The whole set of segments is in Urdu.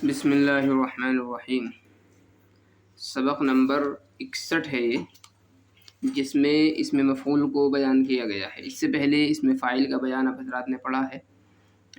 بسم اللہ الرحمن الرحیم۔ سبق نمبر 61 ہے یہ، جس میں اس میں مفعول کو بیان کیا گیا ہے۔ اس سے پہلے اس میں فاعل کا بیان آپ حضرات نے پڑھا ہے،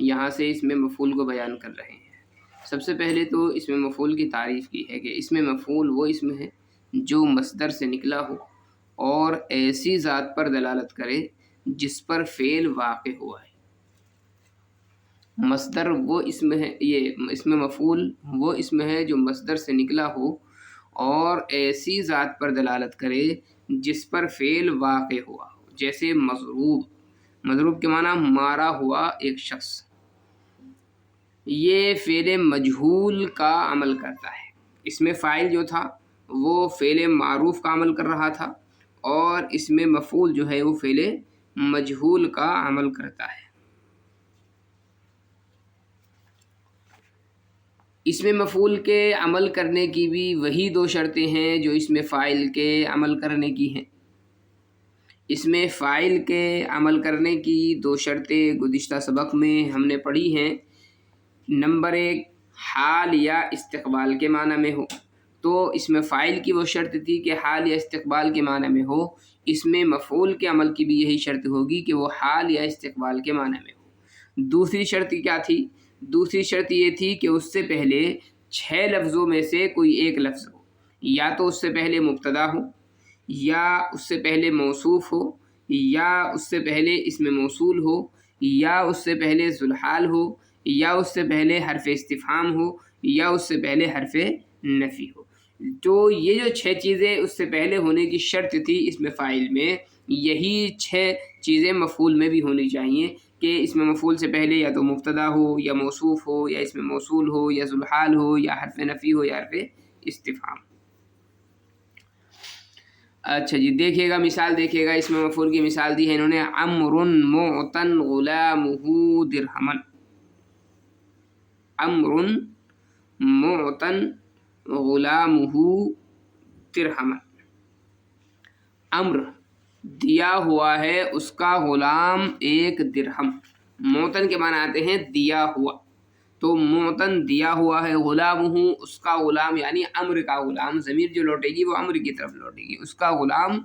یہاں سے اس میں مفعول کو بیان کر رہے ہیں۔ سب سے پہلے تو اس میں مفعول کی تعریف کی ہے کہ اس میں مفعول وہ اسم ہے جو مصدر سے نکلا ہو اور ایسی ذات پر دلالت کرے جس پر فعل واقع ہوا ہے۔ مصدر وہ اسم ہے، یہ اسم مفعول وہ اسم ہے جو مصدر سے نکلا ہو اور ایسی ذات پر دلالت کرے جس پر فعل واقع ہوا ہو، جیسے مضروب۔ مضروب کے معنی مارا ہوا ایک شخص۔ یہ فعل مجہول کا عمل کرتا ہے۔ اس میں فاعل جو تھا وہ فعل معروف کا عمل کر رہا تھا، اور اس میں مفعول جو ہے وہ فعل مجہول کا عمل کرتا ہے۔ اس میں مفعول کے عمل کرنے کی بھی وہی دو شرطیں ہیں جو اس میں فاعل کے عمل کرنے کی ہیں۔ اس میں فاعل کے عمل کرنے کی دو شرطیں گزشتہ سبق میں ہم نے پڑھی ہیں۔ نمبر 1، حال یا استقبال کے معنی میں ہو، تو اس میں فاعل کی وہ شرط تھی کہ حال یا استقبال کے معنی میں ہو۔ اس میں مفعول کے عمل کی بھی یہی شرط ہوگی کہ وہ حال یا استقبال کے معنی میں ہو۔ دوسری شرط کیا تھی؟ دوسری شرط یہ تھی کہ اس سے پہلے 6 لفظوں میں سے کوئی ایک لفظ ہو، یا تو اس سے پہلے مبتدا ہو، یا اس سے پہلے موصوف ہو، یا اس سے پہلے اسم موصول ہو، یا اس سے پہلے ذوالحال ہو، یا اس سے پہلے حرف استفہام ہو، یا اس سے پہلے حرف نفی ہو۔ تو یہ جو 6 چیزیں اس سے پہلے ہونے کی شرط تھی اس میں فاعل میں، یہی 6 چیزیں مفعول میں بھی ہونی چاہیے کہ اس میں مفعول سے پہلے یا تو مبتدا ہو، یا موصوف ہو، یا اسم موصول ہو، یا ذوالحال ہو، یا حرف نفی ہو، یا حرف استفہام۔ اچھا جی، دیکھیے گا مثال، دیکھیے گا اس میں مفعول کی مثال دی ہے انہوں نے، عمر معطن غلامہ درہمن۔ عمر معطن غلامہ درہمن۔ عمر دیا ہوا ہے اس کا غلام ایک درہم۔ معطن کے معنی آتے ہیں دیا ہوا، تو معطن دیا ہوا ہے، غلامہ اس کا غلام یعنی عمر کا غلام، ضمیر جو لوٹے گی وہ عمر کی طرف لوٹے گی، اس کا غلام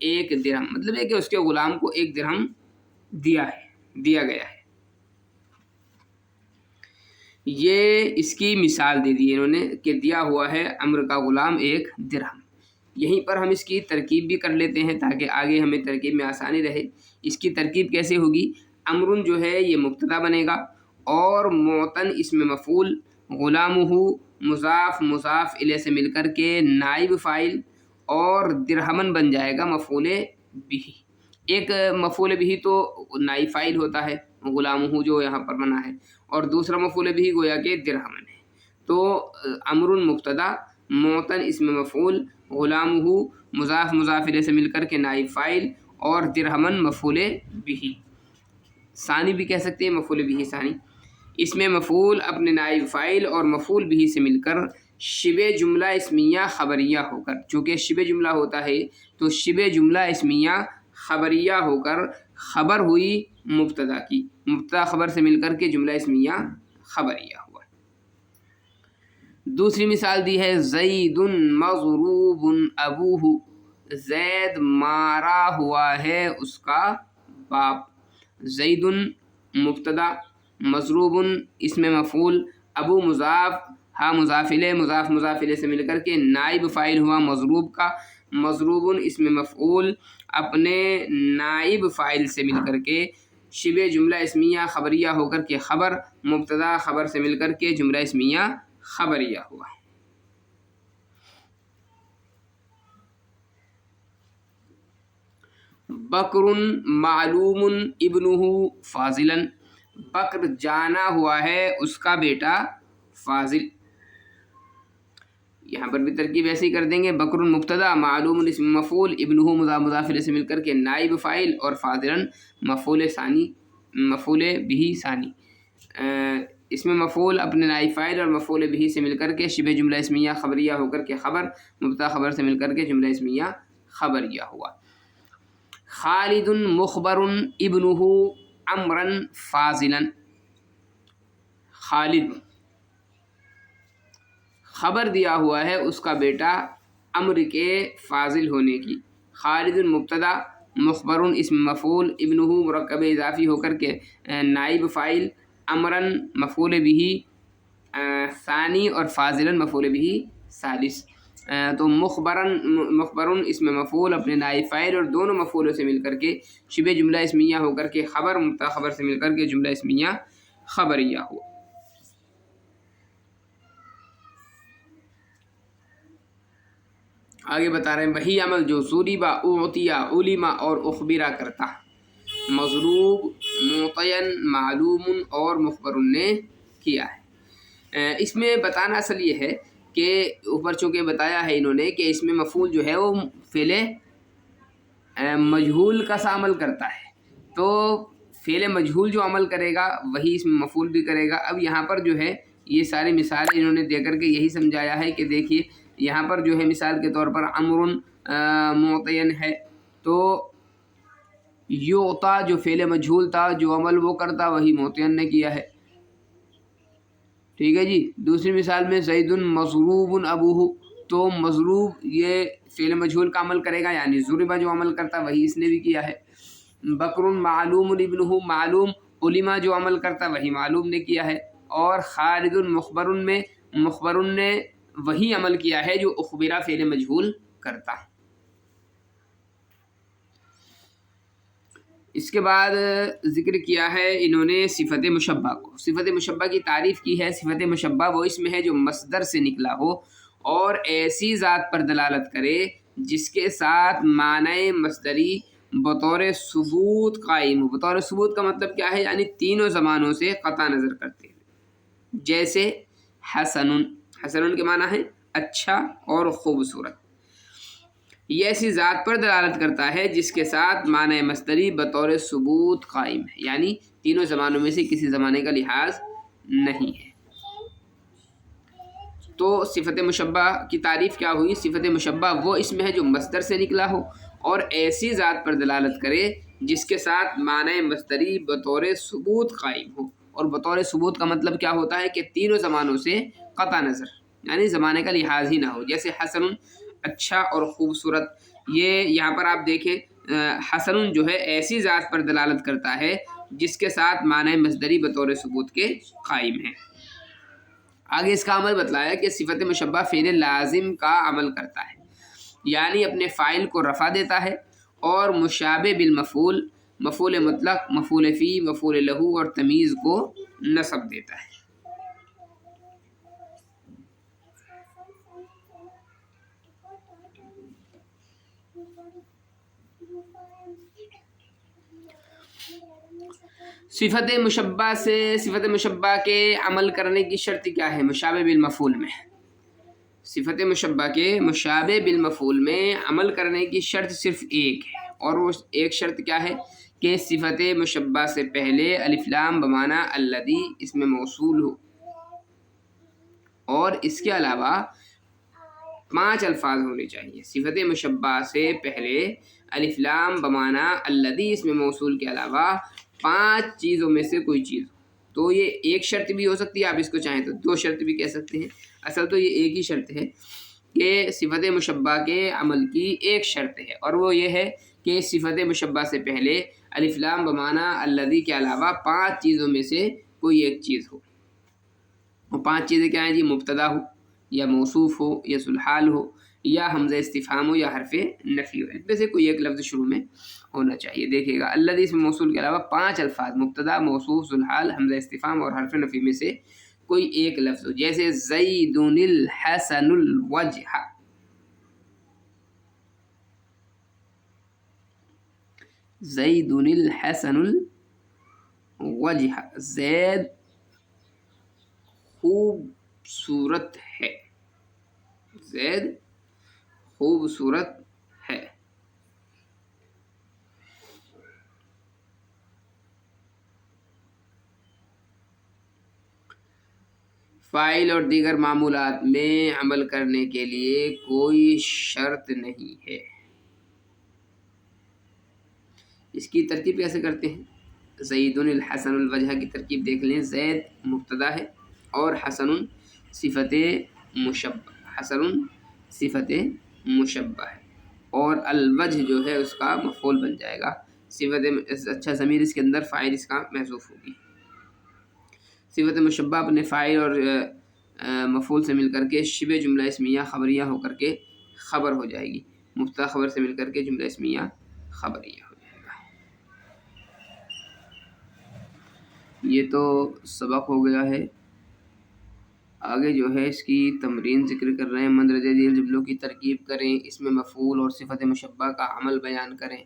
ایک درہم، مطلب ہے کہ اس کے غلام کو ایک درہم دیا گیا ہے۔ یہ اس کی مثال دے دی انہوں نے کہ دیا ہوا ہے عمر کا غلام ایک درہم۔ یہیں پر ہم اس کی ترکیب بھی کر لیتے ہیں تاکہ آگے ہمیں ترکیب میں آسانی رہے۔ اس کی ترکیب کیسے ہوگی؟ عمرن جو ہے یہ مبتدا بنے گا، اور معطن اسم مفعول، غلامہ مضاف مضاف الیہ سے مل کر کے نائب فاعل، اور درہمن بن جائے گا مفعول بھی۔ ایک مفعول بھی تو نائب فاعل ہوتا ہے غلامہ جو یہاں پر بنا ہے، اور دوسرا مفعول بھی گویا کہ درہمن ہے۔ تو عمرن مبتدا، معطن اسم مفعول، غلامہ مضاف مضاف الیہ سے مل کر کے نائب فاعل، اور درہمن مفعول بھی، ثانی بھی کہہ سکتے ہیں، مفعول بھی ثانی۔ اس میں مفعول اپنے نائب فاعل اور مفعول بھی سے مل کر شبہ جملہ اسمیہ خبریہ ہو کر، چونکہ شبہ جملہ ہوتا ہے تو شبہ جملہ اسمیہ خبریہ ہو کر خبر ہوئی مبتدا کی، مبتدا خبر سے مل کر کے جملہ اسمیہ خبریہ ہوا۔ دوسری مثال دی ہے، زید مضروب ابوہ، زید مارا ہوا ہے اس کا باپ۔ زید مبتدا، مضروب اسم مفعول، ابو مضاف، ہاں مضاف الیہ، مضاف مضاف الیہ سے مل کر کے نائب فاعل ہوا مضروب کا۔ مضروب اسم مفعول اپنے نائب فاعل سے مل کر کے شبہ جملہ اسمیہ خبریہ ہو کر کے خبر، مبتدا خبر سے مل کر کے جملہ اسمیہ خبریہ ہوا۔ بکر معلوم ابنہ فاضلا، بکر جانا ہوا ہے اس کا بیٹا فاضل۔ یہاں پر بھی ترکیب ایسے ہی کر دیں گے، بکر مبتدا، معلوم اسم مفعول، ابنہ مضاف مضاف الیہ سے مل کر کے نائب فاعل، اور فاضلا مفعول ثانی، مفعول بھی ثانی۔ اس میں مفعول اپنے نائب فاعل اور مفعول بھی سے مل کر کے شبہ جملہ اسمیہ خبریہ ہو کر کے خبر، مبتدا خبر سے مل کر کے جملہ اسمیہ خبریہ ہوا۔ خالد مخبر ابنہ عمرا فاضلا، خالد خبر دیا ہوا ہے اس کا بیٹا امر کے فاضل ہونے کی۔ خالد مبتدا، مخبر اسم مفعول، ابنہ مرکب اضافی ہو کر کے نائب فاعل، امرن مفعول بھی ثانی اور فاضلاً مفعول بھی ثالث۔ تو مخبرن اسم مفعول اپنے نائب فاعل اور دونوں مفعولوں سے مل کر کے شبہ جملہ اسمیہ ہو کر کے خبر مبتدا خبر سے مل کر کے جملہ اسمیہ خبریہ ہو۔ آگے بتا رہے ہیں وہی عمل جو ضُرِبَ اعطی علم اور اخبرہ کرتا، مضروب معطین معلوم اور مخبر نے کیا ہے۔ اس میں بتانا اصل یہ ہے کہ اوپر چونکہ بتایا ہے انہوں نے کہ اس میں مفعول جو ہے وہ فعل مجہول کا سا عمل کرتا ہے، تو فعل مجہول جو عمل کرے گا وہی اس میں مفعول بھی کرے گا۔ اب یہاں پر جو ہے یہ ساری مثالیں انہوں نے دے کر کے یہی سمجھایا ہے کہ دیکھیے یہاں پر جو ہے مثال کے طور پر امر معطین ہے، تو یعطا جو فعل مجہول تھا جو عمل وہ کرتا وہی معطین نے کیا ہے، ٹھیک ہے جی۔ دوسری مثال میں زید مضروب ابوہ، تو مضروب یہ فعل مجہول کا عمل کرے گا، یعنی ضربہ جو عمل کرتا وہی اس نے بھی کیا ہے۔ بکر معلوم ابنہ، معلوم علما جو عمل کرتا وہی معلوم نے کیا ہے۔ اور خالد مخبر میں مخبر نے وہی عمل کیا ہے جو اخبرہ فعل مجہول کرتا۔ اس کے بعد ذکر کیا ہے انہوں نے صفت مشبہ کو۔ صفت مشبہ کی تعریف کی ہے۔ صفت مشبہ وہ اسم ہے جو مصدر سے نکلا ہو اور ایسی ذات پر دلالت کرے جس کے ساتھ معنی مصدری بطور ثبوت قائم ہو۔ بطور ثبوت کا مطلب کیا ہے؟ یعنی تینوں زمانوں سے قطع نظر کرتے ہیں، جیسے حسن، حسن کے معنی ہے اچھا اور خوبصورت۔ یہ ایسی ذات پر دلالت کرتا ہے جس کے ساتھ معنی مصدری بطور ثبوت قائم ہے، یعنی تینوں زمانوں میں سے کسی زمانے کا لحاظ نہیں ہے۔ تو صفت مشبہ کی تعریف کیا ہوئی؟ صفت مشبہ وہ اسم ہے جو مصدر سے نکلا ہو اور ایسی ذات پر دلالت کرے جس کے ساتھ معنی مصدری بطور ثبوت قائم ہو۔ اور بطور ثبوت کا مطلب کیا ہوتا ہے کہ تینوں زمانوں سے قطع نظر، یعنی زمانے کا لحاظ ہی نہ ہو، جیسے حسن اچھا اور خوبصورت۔ یہ یہاں پر آپ دیکھیں حسن جو ہے ایسی ذات پر دلالت کرتا ہے جس کے ساتھ معنی مصدری بطور ثبوت کے قائم ہے۔ آگے اس کا عمل بتلایا کہ صفت مشبہ فعل لازم کا عمل کرتا ہے، یعنی اپنے فاعل کو رفع دیتا ہے اور مشابہ بالمفعول، مفعول مطلق، مفعول فی، مفعول لہو اور تمیز کو نصب دیتا ہے۔ صفت مشبہ سے صفت مشبہ کے عمل کرنے کی شرط کیا ہے؟ مشابہ بالمفعول میں صفت مشبہ کے مشابہ بالمفعول میں عمل کرنے کی شرط صرف ایک ہے، اور وہ ایک شرط کیا ہے کہ صفت مشبہ سے پہلے الف لام بمعنی الذی اسم موصول ہو، اور اس کے علاوہ 5 الفاظ ہونے چاہیے۔ صفت مشبہ سے پہلے الف لام بمعنی الذی اسم موصول کے علاوہ 5 چیزوں میں سے کوئی چیز ہو۔ تو یہ ایک شرط بھی ہو سکتی ہے، آپ اس کو چاہیں تو 2 شرط بھی کہہ سکتے ہیں، اصل تو یہ ایک ہی شرط ہے کہ صفت مشبہ کے عمل کی ایک شرط ہے، اور وہ یہ ہے کہ صفت مشبہ سے پہلے الف لام بمعنی الذی کے علاوہ 5 چیزوں میں سے کوئی ایک چیز ہو۔ وہ 5 چیزیں کیا ہیں جی؟ مبتدا ہو، یا موصوف ہو، یا ذوالحال ہو، یا حمزہ استفہام ہو، یا حرف نفی ہو۔ ان میں سے کوئی ایک لفظ شروع میں ہونا چاہیے۔ دیکھیے گا الذی اسم موصول کے علاوہ 5 الفاظ مبتدا، موصوف، ذوالحال، حمزہ استفہام اور حرف نفی میں سے کوئی ایک لفظ ہو، جیسے زید الحسن الوجہ، زید الحسن الوجہ، زید خوبصورت ہے، زید خوبصورت ہے۔ فاعل اور دیگر معمولات میں عمل کرنے کے لیے کوئی شرط نہیں ہے۔ اس کی ترکیب کیسے کرتے ہیں؟ زید الحسن الوجہ کی ترکیب دیکھ لیں۔ زید مبتدا ہے اور حسن صفت مشبہ، حسن صفت مشبہ ہے، اور الوجہ جو ہے اس کا مفعول بن جائے گا، صفت اچھا ضمیر اس کے اندر، فاعل اس کا محذوف ہوگی۔ صفت مشبہ اپنے فاعل اور مفعول سے مل کر کے شبہ جملہ اسمیہ خبریہ ہو کر کے خبر ہو جائے گی، مبتدا خبر سے مل کر کے جملہ اسمیہ خبریہ ہو جائے گا۔ یہ تو سبق ہو گیا ہے۔ آگے جو ہے اس کی تمرین ذکر کر رہے ہیں، مندرجہ ذیل جملوں کی ترکیب کریں، اس میں مفعول اور صفت مشبہ کا عمل بیان کریں،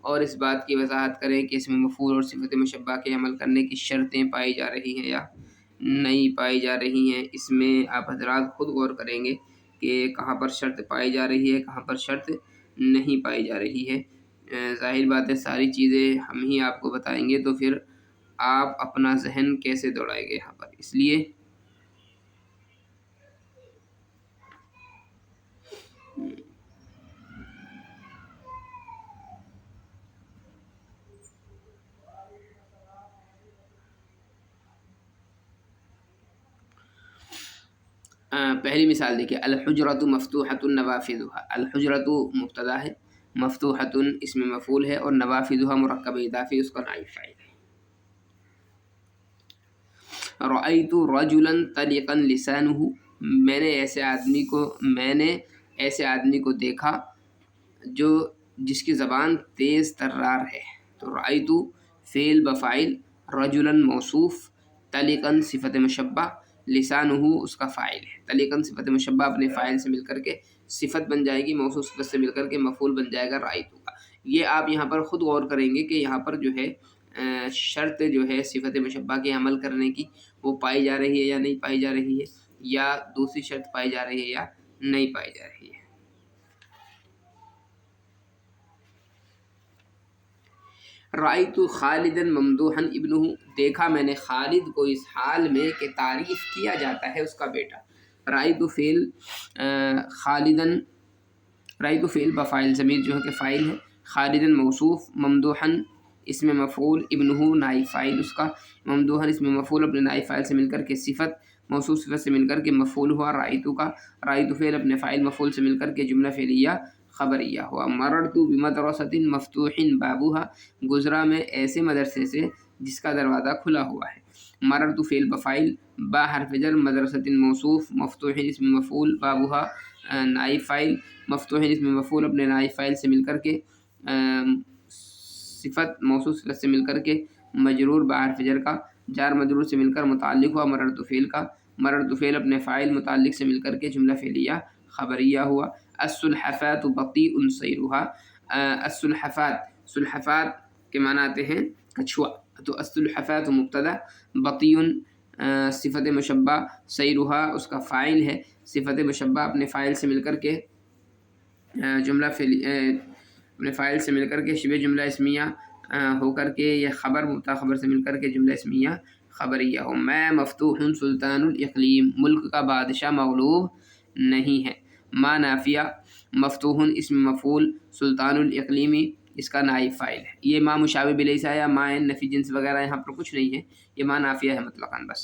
اور اس بات کی وضاحت کریں کہ اس میں مفعول اور صفت مشبہ کے عمل کرنے کی شرطیں پائی جا رہی ہیں یا نہیں پائی جا رہی ہیں۔ اس میں آپ حضرات خود غور کریں گے کہ کہاں پر شرط پائی جا رہی ہے، کہاں پر شرط نہیں پائی جا رہی ہے۔ ظاہر بات ہے ساری چیزیں ہم ہی آپ کو بتائیں گے تو پھر آپ اپنا ذہن کیسے دوڑائیں گے یہاں پر، اس لیے پہلی مثال دیکھیے، الحجرۃ مفتوحۃ نوافذها، الحجرۃ مبتدا ہے، مفتوحۃ اس میں مفعول ہے، اور نوافذها مرکب اضافی اس کا نائب فاعل ہے۔ رأیت رجلا طلقا لسانه، میں نے ایسے آدمی کو دیکھا جو جس کی زبان تیز ترار ہے۔ تو رأیت فعل بفاعل، رجلا موصوف، طلقا صفت مشبہ، لسانہ اس کا فاعل ہے۔ طلقاً صفت مشبہ اپنے فاعل سے مل کر کے صفت بن جائے گی، موصوف صفت سے مل کر کے مفعول بن جائے گا رأیت کا۔ یہ آپ یہاں پر خود غور کریں گے کہ یہاں پر جو ہے شرط جو ہے صفت مشبہ کے عمل کرنے کی وہ پائی جا رہی ہے یا نہیں پائی جا رہی ہے، یا دوسری شرط پائی جا رہی ہے یا نہیں پائی جا رہی ہے۔ رأیت خالدا ممدوحا ابنہ، دیکھا میں نے خالد کو اس حال میں کہ تعریف کیا جاتا ہے اس کا بیٹا۔ رأیت فعل خالدا، رأیت فعل بفاعل، ضمیر جو ہے کہ فاعل ہے، خالدا موصوف، ممدوحا اس میں مفعول، ابنہ نائب فاعل اس کا، ممدوحا اس میں مفعول اپنے نائب فاعل سے مل کر کے صفت، موصوف صفت سے مل کر کے مفعول ہوا رأیت کا، رأیت فعل اپنے فاعل مفعول سے مل کر کے جملہ فعلیہ خبریہ ہوا۔ مررت بمدرسۃ مفتوح بابها، گزرا میں ایسے مدرسے سے جس کا دروازہ کھلا ہوا ہے۔ مررت فعل بفاعل، با حرف جر، مدرسۃ موصوف، مفتوح اس میں مفعول، بابها نائب فاعل، مفتوح اس میں مفعول اپنے نائب فاعل سے مل کر کے صفت، موصوف صفت سے مل کر کے مجرور با حرف جر کا، جار مجرور سے مل کر متعلق ہوا مررت فعل کا، مررت فعل اپنے فاعل متعلق سے مل کر کے جملہ فعلیہ خبریہ ہوا۔ السلحفاة بطیء سیرها، السلحفات، سلحفات کے معنی آتے ہیں کچھوا، تو السلحفاة مبتدا، بطیء صفت مشبہ، سیرها اس کا فاعل ہے، صفت مشبہ اپنے فاعل سے مل کر کے جملہ اپنے فاعل سے مل کر کے شبہ جملہ اسمیہ ہو کر کے یہ خبر، مبتدا خبر سے مل کر کے جملہ اسمیہ خبریہ ہو۔ میں مفتوح سلطان الاقلیم، ملک کا بادشاہ مغلوب نہیں ہے۔ ما نافیہ، مفتوح اسم مفعول، سلطان الاقلیمی اس کا نائب فاعل ہے۔ یہ ما مشابہ بلیس ہے، یا ما نفی جنس وغیرہ یہاں پر کچھ نہیں ہے، یہ ما نافیہ ہے مطلقاً بس۔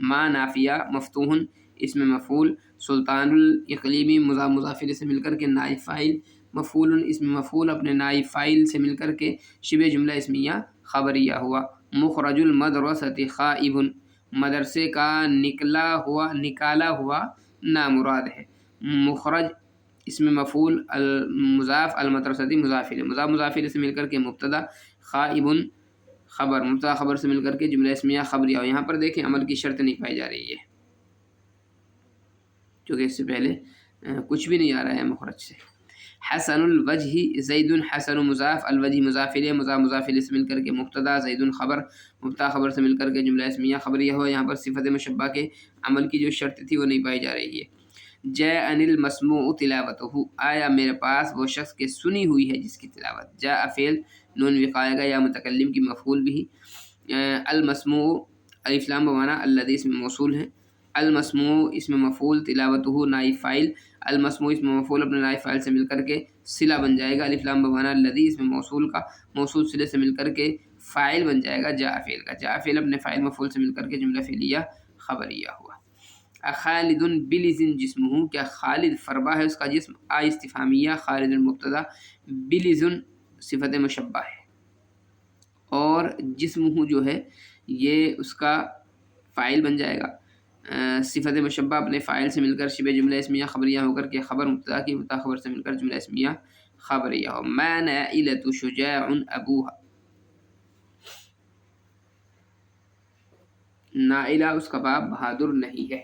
ما نافیہ مفتوح اسم مفعول، سلطان الاقلیمی مضاف مضاف الیہ سے مل کر کے نائب فاعل، مفعول اسم مفعول اپنے نائب فاعل سے مل کر کے شبہ جملہ اسمیہ خبریہ ہوا۔ مخرج المدرسۃ خائب، مدرسے کا نکالا ہوا نامراد ہے۔ مخرج اس میں مفعول، المضاف المدرستی مضاف الیہ، مضاف مضاف الیہ سے مل کر کے مبتدا، خائب خبر، مبتدا خبر سے مل کر کے جملہ اسمیہ خبریہ۔ اور یہاں پر دیکھیں عمل کی شرط نہیں پائی جا رہی ہے کیونکہ اس سے پہلے کچھ بھی نہیں آ رہا ہے مخرج سے۔ حسن الوجہ زید حسن مضاف، الوجہ مضاف الیہ، مضاف مضاف الیہ سے مل کر کے مبتدا، زید خبر، مبتدا خبر سے مل کر کے جملہ اسمیہ خبریہ ہوا۔ یہاں پر صفت مشبہ کے عمل کی جو شرط تھی وہ نہیں پائی جا رہی ہے۔ جاءنی المسموع تلاوتہ، آیا میرے پاس وہ شخص کے سنی ہوئی ہے جس کی تلاوت۔ جاء فعل نون وقایہ کا یا متکلم کی مفعول بھی، المسموع الف لام بمعنی الذی اسم موصول ہے، المسموع اسم مفعول، تلاوتہ نائب فاعل، المسموع اسم مفعول اپنے نائب فاعل سے مل کر کے صلہ بن جائے گا، الف لام بمعنی الذی اسم موصول کا، موصول صلے سے مل کر کے فاعل بن جائے گا جاء فعل کا، جاء فعل اپنے فاعل مفعول سے مل کر کے جملہ فعلیہ خبریہ ہوا۔ خالد بلزن جسمہ، کیا خالد فربہ ہے اس کا جسم؟ استفہامیہ، خالد المبتدا، بلزن صفت مشبہ ہے، اور جسمہ جو ہے یہ اس کا فاعل بن جائے گا۔ صفت مشبہ اپنے فاعل سے مل کر شبہ جملہ اسمیہ خبریہ ہو کر کے خبر مبتدا کی، مبتدا خبر سے مل کر جملہ اسمیہ خبریہ ہو۔ ما نائلۃ شجاع ابوہا، نائلہ اس کا باپ بہادر نہیں ہے۔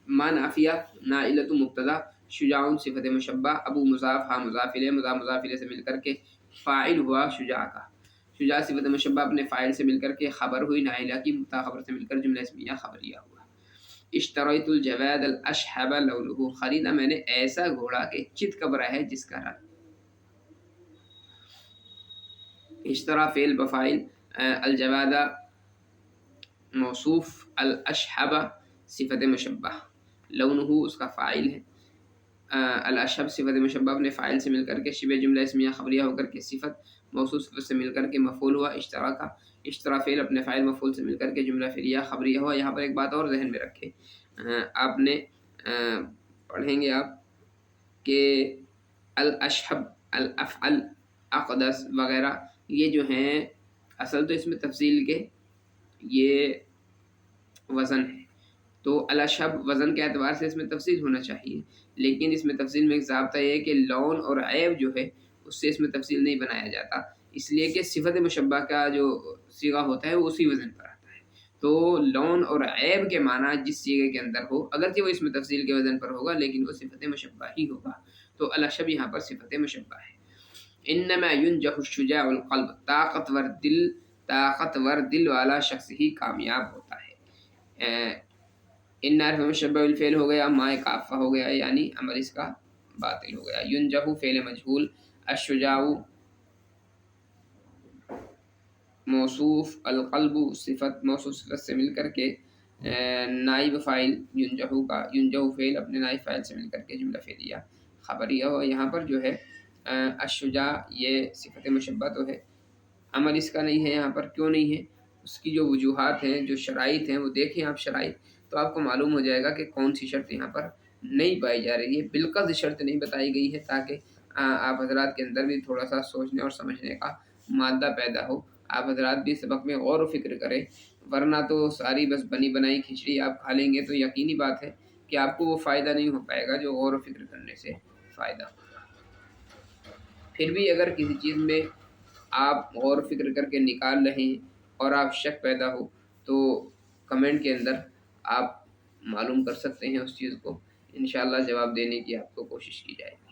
ما نافیہ، نائلۃ مبتدا، شجاع صفت مشبہ، ابو مضاف، ہاں مضاف الیہ، مضاف الیہ سے مل کر کے فاعل ہوا شجاع کا، شجاع صفت مشبہ اپنے فاعل سے مل کر کے خبر ہوئی نائلہ کی، مبتدا خبر سے مل کر جملہ اسمیہ خبریہ ہوا۔ اشتریت الجواد الاشحب لونہ، خریدا میں نے ایسا گھوڑا کہ چت کبرا ہے جس کا رنگ۔ اشترا فعل بفاعل، الجواد موصوف، الاشحب صفت مشبہ، لونہ اس کا فاعل ہے، الاشحب صفت مشبہ اپنے فاعل سے مل کر کے شبہ جملہ اسمیہ خبریہ ہو کر کے صفت موصوف صفت سے مل کر کے مفعول ہوا اشترا کا، اشترا فعل اپنے فاعل مفعول سے مل کر کے جملہ فعلیہ خبریہ ہوا۔ یہاں پر ایک بات اور ذہن میں رکھے، آپ نے پڑھیں گے آپ کہ الاشحب، الافعل، اقدس وغیرہ یہ جو ہیں اصل تو اس میں تفصیل کے یہ وزن ہے، تو الاشحب وزن کے اعتبار سے اس میں تفصیل ہونا چاہیے، لیکن اس میں تفصیل میں ایک ضابطہ یہ ہے کہ لون اور عیب جو ہے اس سے اس میں تفصیل نہیں بنایا جاتا، اس لیے کہ صفت مشبہ کا جو صیغہ ہوتا ہے وہ اسی وزن پر آتا ہے، تو لون اور عیب کے معنی جس صیغے کے اندر ہو اگرچہ وہ اس میں تفصیل کے وزن پر ہوگا لیکن وہ صفت مشبہ ہی ہوگا، تو الاشحب یہاں پر صفت مشبہ ہے۔ انما ينجح الشجاع القلب، طاقتور دل والا شخص ہی کامیاب ہوتا ہے۔ ان حرف مشبہ بالفعل ہو گیا، ما کافہ ہو گیا، یعنی عمل اس کا باطل ہو گیا۔ ینجح فعل مجہول، الشجاع موصوف، القلب صفت موصوف صفت سے مل کر کے نائب فاعل ینجح کا، ینجح فعل اپنے نائب فاعل سے مل کر کے جملہ فعلیہ خبریہ ہو۔ یہاں پر جو ہے الشجاع یہ صفت مشبہ تو ہے، عمل اس کا نہیں ہے، یہاں پر کیوں نہیں ہے، اس کی جو وجوہات ہیں جو شرائط ہیں وہ دیکھیں آپ شرائط، تو آپ کو معلوم ہو جائے گا کہ کون سی شرط یہاں پر نہیں پائی جا رہی ہے، بالقصد شرط نہیں بتائی گئی ہے تاکہ آپ حضرات کے اندر بھی تھوڑا سا سوچنے اور سمجھنے کا مادہ پیدا ہو، آپ حضرات بھی سبق میں غور و فکر کریں، ورنہ تو ساری بس بنی بنائی کھچڑی آپ کھا لیں گے تو یقینی بات ہے کہ آپ کو وہ فائدہ نہیں ہو پائے گا جو غور و فکر کرنے سے فائدہ ہوگا۔ پھر بھی اگر کسی چیز میں آپ غور و فکر کر کے نکال رہے ہیں اور آپ شک پیدا ہو تو کمنٹ کے اندر آپ معلوم کر سکتے ہیں اس چیز کو، انشاءاللہ جواب دینے کی آپ کو کوشش کی جائے گی۔